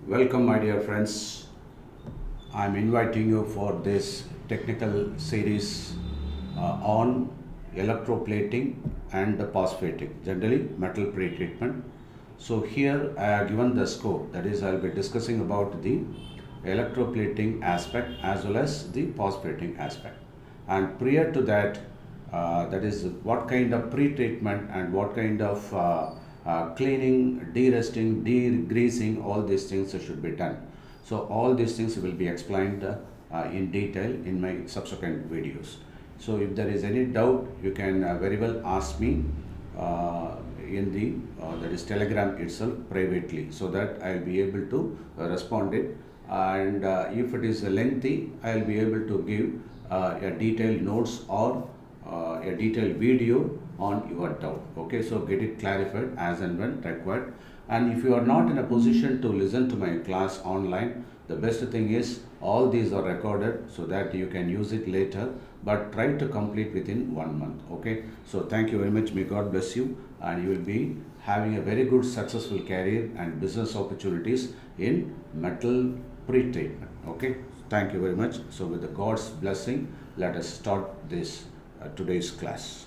Welcome, my dear friends. I'm inviting you for this technical series on electroplating and the phosphating, generally metal pre-treatment. So here I have given the scope, that is I'll be discussing about the electroplating aspect as well as the phosphating aspect. And prior to that, that is what kind of pre-treatment and what kind of cleaning, de-rusting, de-greasing, all these things should be done. So all these things will be explained in detail in my subsequent videos. So if there is any doubt, you can very well ask me in the that is Telegram itself privately, so that I'll be able to respond it. And if it is lengthy, I'll be able to give a detailed notes or a detailed video on your doubt. Okay, so get it clarified as and when required. And if you are not in a position to listen to my class online, the best thing is all these are recorded so that you can use it later, but try to complete within 1 month. Okay, so thank you very much. May God bless you, and you will be having a very good successful career and business opportunities in metal pre-treatment. Okay, thank you very much. So with the God's blessing, let us start this today's class.